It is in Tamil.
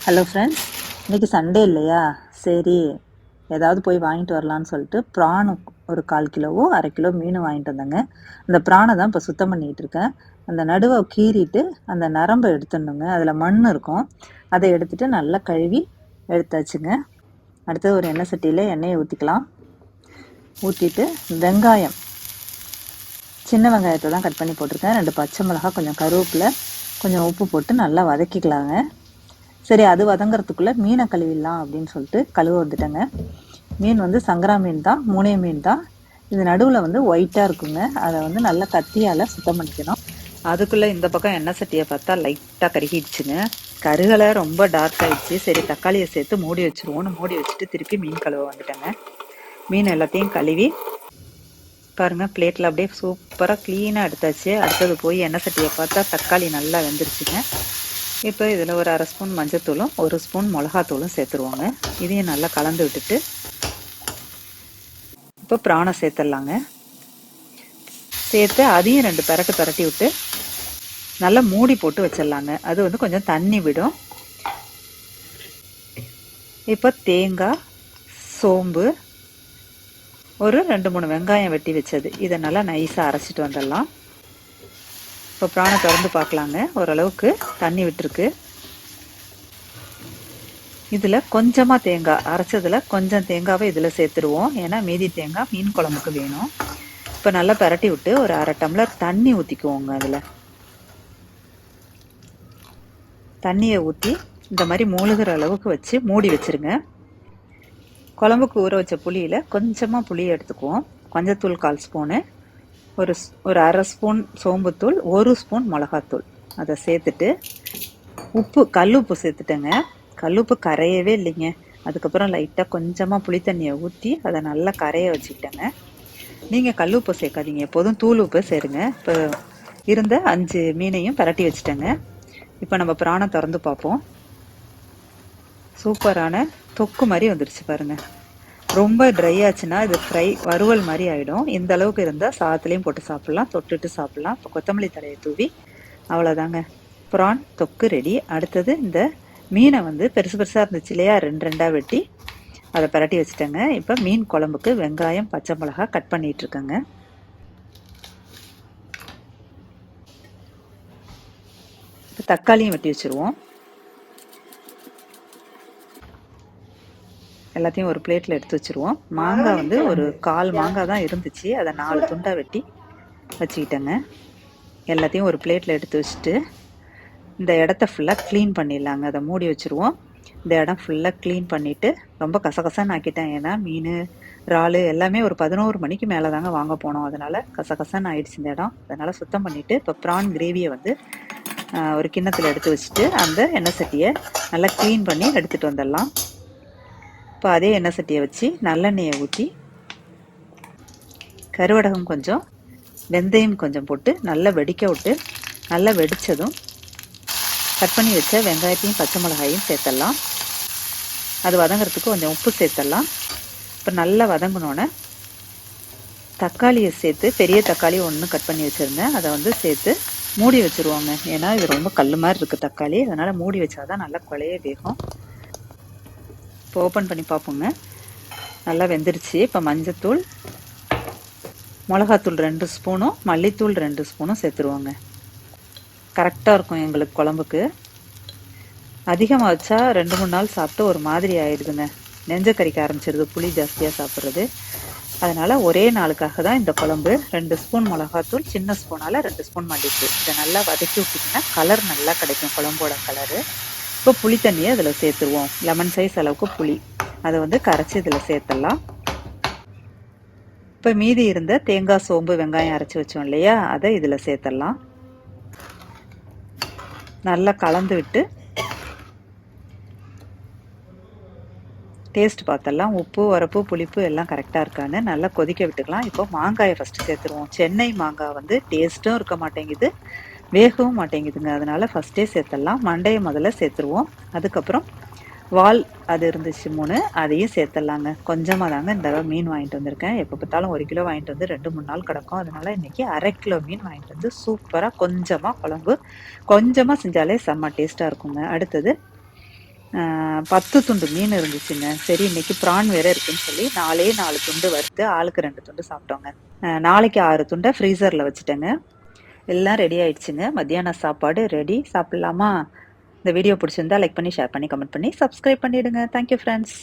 ஹலோ ஃப்ரெண்ட்ஸ், இன்றைக்கி சண்டே இல்லையா? சரி, ஏதாவது போய் வாங்கிட்டு வரலான்னு சொல்லிட்டு ப்ரான் ஒரு 1/4 கிலோவோ 1/2 கிலோ மீன் வாங்கிட்டு வந்தேங்க. அந்த ப்ரானை தான் இப்போ சுத்தம் பண்ணிகிட்டு இருக்கேன். அந்த நடுவை கீறிட்டு அந்த நரம்பை எடுத்துடணுங்க. அதில் மண் இருக்கும். அதை எடுத்துட்டு நல்லா கழுவி எடுத்தாச்சுங்க. அடுத்தது ஒரு எண்ணெய் சட்டியில் எண்ணெயை ஊற்றிக்கலாம். ஊற்றிட்டு வெங்காயம், சின்ன வெங்காயத்தை தான் கட் பண்ணி போட்டிருக்கேன். 2 பச்சை மிளகாய், கொஞ்சம் கருவேப்பிலை, கொஞ்சம் உப்பு போட்டு நல்லா வதக்கிக்கலாங்க. சரி, அது வதங்கிறதுக்குள்ளே மீனை கழுவிடலாம் அப்படின்னு சொல்லிட்டு கழுவ வந்துட்டேங்க. மீன் வந்து சங்கரா மீன் தான், 3 மீன் தான். இது நடுவில் வந்து ஒயிட்டாக இருக்குங்க. அதை வந்து நல்லா கத்தியால் சுத்தம் பண்ணிக்கணும். அதுக்குள்ளே இந்த பக்கம் எண்ணெய் சட்டியை பார்த்தா லைட்டாக கருகிடுச்சுங்க. கருகலை ரொம்ப டார்க் ஆகிடுச்சு. சரி, தக்காளியை சேர்த்து மூடி வச்சுருவோன்னு மூடி வச்சுட்டு திருப்பி மீன் கழுவ வந்துட்டேங்க. மீன் எல்லாத்தையும் கழுவி பாருங்கள், பிளேட்டில் அப்படியே சூப்பராக க்ளீனாக எடுத்தாச்சு. அடுத்தது போய் எண்ணெய் சட்டியை பார்த்தா தக்காளி நல்லா வெந்துருச்சுங்க. இப்போ இதில் ஒரு 1/2 ஸ்பூன் மஞ்சத்தூளும் 1 ஸ்பூன் மிளகாத்தூளும் சேர்த்துருவாங்க. இதையும் நல்லா கலந்து விட்டுட்டு இப்போ பிரானை சேர்த்துடலாங்க. சேர்த்து அதையும் 2 பெரட்டி விட்டு நல்லா மூடி போட்டு வச்சிடலாங்க. அது வந்து கொஞ்சம் தண்ணி விடும். இப்போ தேங்காய், சோம்பு, ஒரு 2-3 வெங்காயம் வெட்டி வச்சது, இதை நல்லா நைஸாக அரைச்சிட்டு வந்துடலாம். இப்போ பிரானை திறந்து பார்க்கலாங்க. ஓரளவுக்கு தண்ணி விட்டுருக்கு. இதில் கொஞ்சமாக தேங்காய் அரைச்சதில் கொஞ்சம் தேங்காவை இதில் சேர்த்துருவோம். ஏன்னா மீதி தேங்காய் மீன் குழம்புக்கு வேணும். இப்போ நல்லா பெரட்டி விட்டு ஒரு 1/2 டம்ளர் தண்ணி ஊற்றிக்குவோங்க. அதில் தண்ணியை ஊற்றி இந்த மாதிரி மூழ்கிற அளவுக்கு வச்சு மூடி வச்சுருங்க. குழம்புக்கு ஊற வச்ச புளியில் கொஞ்சமாக புளியை எடுத்துக்குவோம். மஞ்சத்தூள் 1/4 ஸ்பூனு, ஒரு 1/2 ஸ்பூன் சோம்புத்தூள், 1 ஸ்பூன் மிளகாத்தூள், அதை சேர்த்துட்டு உப்பு, கல்லுப்பு சேர்த்துட்டேங்க. கல்லுப்பு கரையவே இல்லைங்க. அதுக்கப்புறம் லைட்டாக கொஞ்சமாக புளி தண்ணியை ஊற்றி அதை நல்லா கரைய வச்சுக்கிட்டேங்க. நீங்கள் கல்லுப்பு சேர்க்காதீங்க, எப்போதும் தூள் உப்பு சேருங்க. இப்போ இருந்த 5 மீனையும் பரட்டி வச்சுட்டேங்க. இப்போ நம்ம பிரானை திறந்து பார்ப்போம். சூப்பரான தொக்கு மாதிரி வந்துடுச்சு பாருங்கள். ரொம்ப ட்ரை ஆச்சுன்னா இது ஃப்ரை வறுவல் மாதிரி ஆகிடும். இந்த அளவுக்கு இருந்தால் சாதத்துலேயும் போட்டு சாப்பிட்லாம், தொட்டுட்டு சாப்பிட்லாம். இப்போ கொத்தமல்லி தழையை தூவி அவ்வளோதாங்க, ப்ரான் தொக்கு ரெடி. அடுத்தது இந்த மீனை வந்து பெருசு பெருசாக இருந்துச்சு இல்லையா, 2 வெட்டி அதை பரட்டி வச்சுட்டேங்க. இப்போ மீன் குழம்புக்கு வெங்காயம், பச்சை மிளகாய் கட் பண்ணிகிட்ருக்கேங்க. இப்போ தக்காளியும் வெட்டி வச்சுருவோம். எல்லாத்தையும் ஒரு பிளேட்டில் எடுத்து வச்சுருவோம். மாங்காய் வந்து ஒரு 1/4 மாங்காய் தான் இருந்துச்சு, அதை 4 துண்டாக வெட்டி வச்சுக்கிட்டேங்க. எல்லாத்தையும் ஒரு பிளேட்டில் எடுத்து வச்சுட்டு இந்த இடத்த ஃபுல்லாக க்ளீன் பண்ணிடலாங்க. அதை மூடி வச்சுருவோம். இந்த இடம் ஃபுல்லாக க்ளீன் பண்ணிவிட்டு ரொம்ப கசகசான்னு ஆக்கிட்டேன். ஏன்னா மீன், இறால் எல்லாமே ஒரு 11 மணிக்கு மேலே தாங்க வாங்க போனோம். அதனால் கசகசான்னு ஆயிடுச்சு இந்த இடம். அதனால் சுத்தம் பண்ணிவிட்டு இப்போ ப்ரான் கிரேவியை வந்து ஒரு கிண்ணத்தில் எடுத்து வச்சுட்டு அந்த எண்ணெய் சட்டியை நல்லா க்ளீன் பண்ணி எடுத்துகிட்டு வந்துடலாம். இப்போ அதே எண்ணெய் சட்டியை வச்சு நல்லெண்ணெயை ஊற்றி கருவடகம் கொஞ்சம், வெந்தயம் கொஞ்சம் போட்டு நல்லா வெடிக்க விட்டு, நல்லா வெடித்ததும் கட் பண்ணி வச்ச வெங்காயத்தையும் பச்சை மிளகாயும் சேர்த்துடலாம். அது வதங்கிறதுக்கு கொஞ்சம் உப்பு சேர்த்துடலாம். இப்போ நல்லா வதங்கினோன்னே தக்காளியை சேர்த்து, பெரிய தக்காளி 1 கட் பண்ணி வச்சுருந்தேன், அதை வந்து சேர்த்து மூடி வச்சுருவாங்க. ஏன்னா இது ரொம்ப கல் மாதிரி இருக்குது தக்காளி, அதனால் மூடி வச்சாதான் நல்லா குழைய வேகும். இப்போ ஓப்பன் பண்ணி பார்ப்போங்க. நல்லா வெந்துருச்சு. இப்போ மஞ்சத்தூள், மிளகாத்தூள் 2 ஸ்பூனும் மல்லித்தூள் 2 ஸ்பூனும் சேர்த்துருவாங்க. கரெக்டாக இருக்கும் எங்களுக்கு குழம்புக்கு. அதிகமாக வச்சா 2-3 நாள் சாப்பிட்டு ஒரு மாதிரி ஆயிடுதுங்க, நெஞ்ச கறிக்க ஆரம்பிச்சிருது புளி ஜாஸ்தியாக சாப்பிட்றது. அதனால் ஒரே நாளுக்காக தான் இந்த குழம்பு. 2 ஸ்பூன் மிளகாத்தூள், சின்ன ஸ்பூனால் 2 ஸ்பூன் மல்லித்தூள், இதை நல்லா வதக்கி விட்டிங்கன்னா கலர் நல்லா கிடைக்கும், குழம்போட கலரு. இப்போ புளி தண்ணியை இதில் சேர்த்துருவோம். லெமன் சைஸ் அளவுக்கு புளி, அதை வந்து கரைச்சி இதில் சேர்த்துடலாம். இப்போ மீதி இருந்த தேங்காய், சோம்பு, வெங்காயம் அரைச்சி வச்சோம் இல்லையா, அதை இதில் சேர்த்துடலாம். நல்லா கலந்து விட்டு டேஸ்ட் பார்த்தலாம். உப்பு, உரப்பு, புளிப்பு எல்லாம் கரெக்டாக இருக்கான்னு நல்லா கொதிக்க விட்டுக்கலாம். இப்போ மாங்காயை ஃபஸ்ட்டு சேர்த்துருவோம். சென்னை மாங்காய் வந்து டேஸ்ட்டும் இருக்க மாட்டேங்குது, வேகவும் மாட்டேங்குதுங்க. அதனால் ஃபஸ்ட்டே சேர்த்துடலாம். மண்டையை முதல்ல சேர்த்துருவோம். அதுக்கப்புறம் வால் அது இருந்துச்சு 3, அதையும் சேர்த்துடலாங்க. கொஞ்சமாக தாங்க இந்த தடவை மீன் வாங்கிட்டு வந்திருக்கேன். எப்போ பார்த்தாலும் 1 கிலோ வாங்கிட்டு வந்து 2-3 நாள் கிடக்கும். அதனால் இன்றைக்கி 1/2 கிலோ மீன் வாங்கிட்டு வந்து சூப்பராக கொஞ்சமாக குழம்பு, கொஞ்சமாக செஞ்சாலே செம்ம டேஸ்ட்டாக இருக்குங்க. அடுத்தது 10 துண்டு மீன் இருந்துச்சுங்க. சரி இன்னைக்கு ப்ரான் வேற இருக்குன்னு சொல்லி 4 துண்டு வறுத்து ஆளுக்கு 2 துண்டு சாப்பிட்டோங்க. நாளைக்கு 6 துண்டை ஃப்ரீசர்ல வச்சுட்டேங்க. எல்லாம் ரெடி ஆயிடுச்சுங்க. மத்தியான சாப்பாடு ரெடி. சாப்பிடலாமா? இந்த வீடியோ பிடிச்சிருந்தா லைக் பண்ணி, ஷேர் பண்ணி, கமெண்ட் பண்ணி, சப்ஸ்கிரைப் பண்ணிடுங்க. Thank you friends.